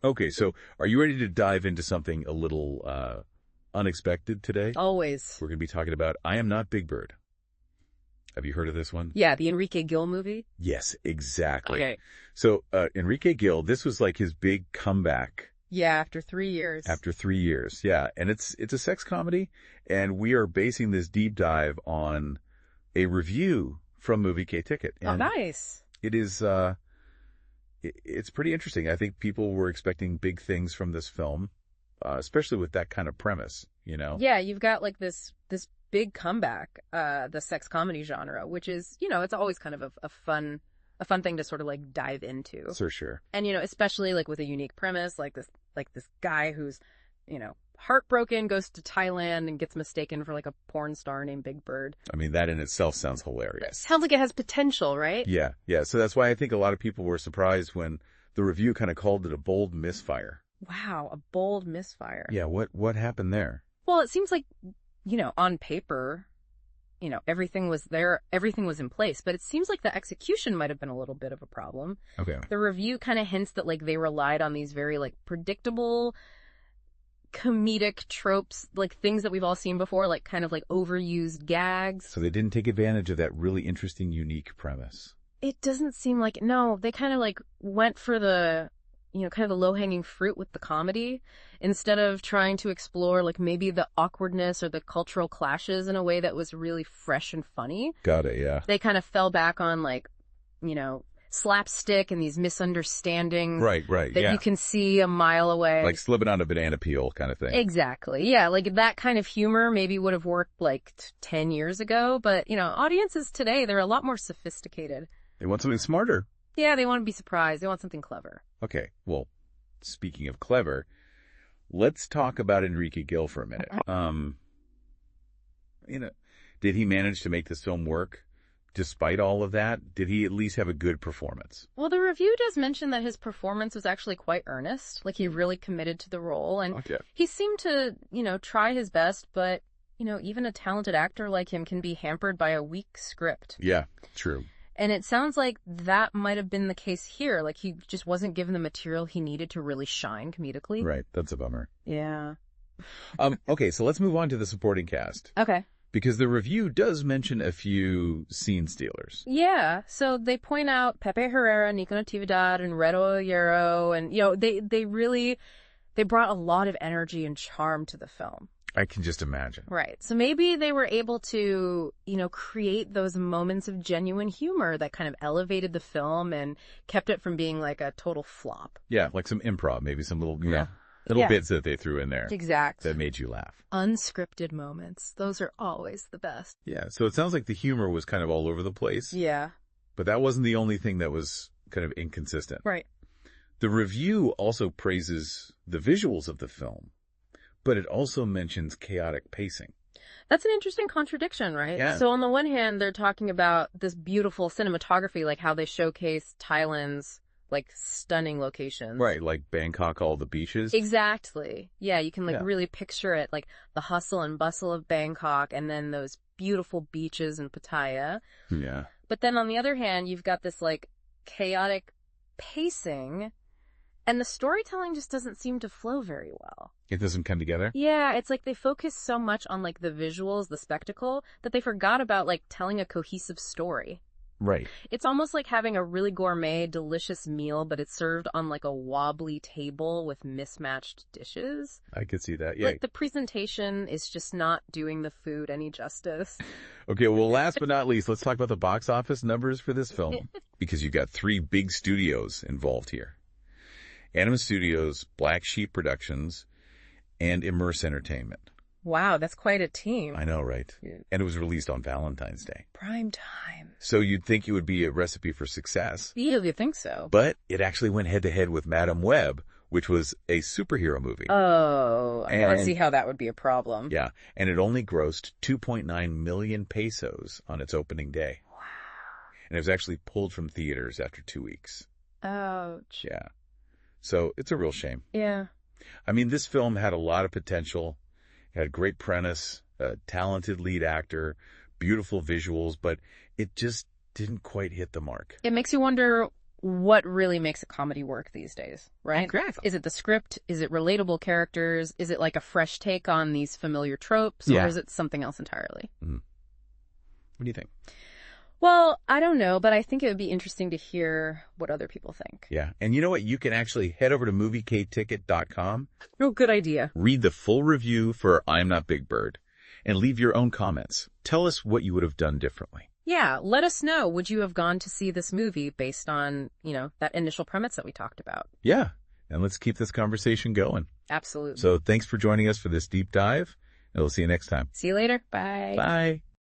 Okay, so are you ready to dive into something a little unexpected today? Always. We're going to be talking about I Am Not Big Bird. Have you heard of this one? Yeah, the Enrique Gil movie. Yes, exactly. Okay. So Enrique Gil, this was like his big comeback. Yeah, after 3 years. After 3 years, yeah. And it's a sex comedy, and we are basing this deep dive on a review from MovieKaTicket. Oh, nice. It is, it's pretty interesting. I think people were expecting big things from this film, especially with that kind of premise, you know? Yeah, you've got like this big comeback, the sex comedy genre, which is, it's always kind of a fun thing to sort of like dive into. For sure. And, especially like with a unique premise, like this guy who's, heartbroken, goes to Thailand and gets mistaken for like a porn star named Big Bird. I mean, that in itself sounds hilarious. Sounds like it has potential, right? Yeah, yeah. So that's why I think a lot of people were surprised when the review kind of called it a bold misfire. Wow, a bold misfire. Yeah, what happened there? Well, it seems like, on paper, everything was there, everything was in place, but it seems like the execution might have been a little bit of a problem. Okay. The review kind of hints that like they relied on these very like predictable comedic tropes, like things that we've all seen before, like kind of like overused gags. So they didn't take advantage of that really interesting, unique premise. It doesn't seem like, no, they kind of like went for the, kind of the low-hanging fruit with the comedy instead of trying to explore like maybe the awkwardness or the cultural clashes in a way that was really fresh and funny. Got it, yeah. They kind of fell back on like, slapstick and these misunderstandings. Right, that yeah. you can see a mile away. Like slipping on a banana peel kind of thing. Exactly. Yeah, like that kind of humor maybe would have worked like 10 years ago, but, audiences today, they're a lot more sophisticated. They want something smarter. Yeah, they want to be surprised. They want something clever. Okay, well, speaking of clever, let's talk about Enrique Gil for a minute. Did he manage to make this film work? Despite all of that, did he at least have a good performance? Well, the review does mention that his performance was actually quite earnest. Like, he really committed to the role. And he seemed to, try his best. But, even a talented actor like him can be hampered by a weak script. Yeah, true. And it sounds like that might have been the case here. Like, he just wasn't given the material he needed to really shine comedically. Right. That's a bummer. Yeah. Okay, so let's move on to the supporting cast. Okay. Because the review does mention a few scene stealers. Yeah. So they point out Pepe Herrera, Nico Natividad, and Reto Ollero. And, they brought a lot of energy and charm to the film. I can just imagine. Right. So maybe they were able to, create those moments of genuine humor that kind of elevated the film and kept it from being like a total flop. Yeah, like some improv, maybe some little, little bits that they threw in there. Exact. That made you laugh. Unscripted moments. Those are always the best. Yeah, so it sounds like the humor was kind of all over the place. Yeah. But that wasn't the only thing that was kind of inconsistent. Right. The review also praises the visuals of the film, but it also mentions chaotic pacing. That's an interesting contradiction, right? Yeah. So on the one hand, they're talking about this beautiful cinematography, like how they showcase Thailand's like stunning locations. Right, like Bangkok, all the beaches. Exactly. Yeah, you can really picture it, like the hustle and bustle of Bangkok and then those beautiful beaches in Pattaya. Yeah. But then on the other hand, you've got this like chaotic pacing and the storytelling just doesn't seem to flow very well. It doesn't come together? Yeah, it's like they focus so much on like the visuals, the spectacle, that they forgot about like telling a cohesive story. Right. It's almost like having a really gourmet, delicious meal, but it's served on like a wobbly table with mismatched dishes. I could see that, yeah. Like the presentation is just not doing the food any justice. Okay, well, last but not least, let's talk about the box office numbers for this film. Because you've got 3 big studios involved here. Anima Studios, Black Sheep Productions, and Immerse Entertainment. Wow, that's quite a team. I know, right? Yeah. And it was released on Valentine's Day. Prime time. So you'd think it would be a recipe for success. Yeah, you think so. But it actually went head-to-head with Madame Web, which was a superhero movie. Oh, I don't see how that would be a problem. Yeah, and it only grossed 2.9 million pesos on its opening day. Wow. And it was actually pulled from theaters after 2 weeks. Ouch. Yeah. So it's a real shame. Yeah. I mean, this film had a lot of potential. It had a great premise, a talented lead actor, beautiful visuals, but it just didn't quite hit the mark. It makes you wonder what really makes a comedy work these days, right? Exactly. Is it the script? Is it relatable characters? Is it like a fresh take on these familiar tropes? Yeah. Or is it something else entirely? What do you think? Well, I don't know, but I think it would be interesting to hear what other people think. Yeah. And you know what? You can actually head over to MovieKaTicket.com, Oh, good idea. read the full review for I'm Not Big Bird, and leave your own comments. Tell us what you would have done differently. Yeah, let us know. Would you have gone to see this movie based on, that initial premise that we talked about? Yeah. And let's keep this conversation going. Absolutely. So thanks for joining us for this deep dive, and we'll see you next time. See you later. Bye. Bye.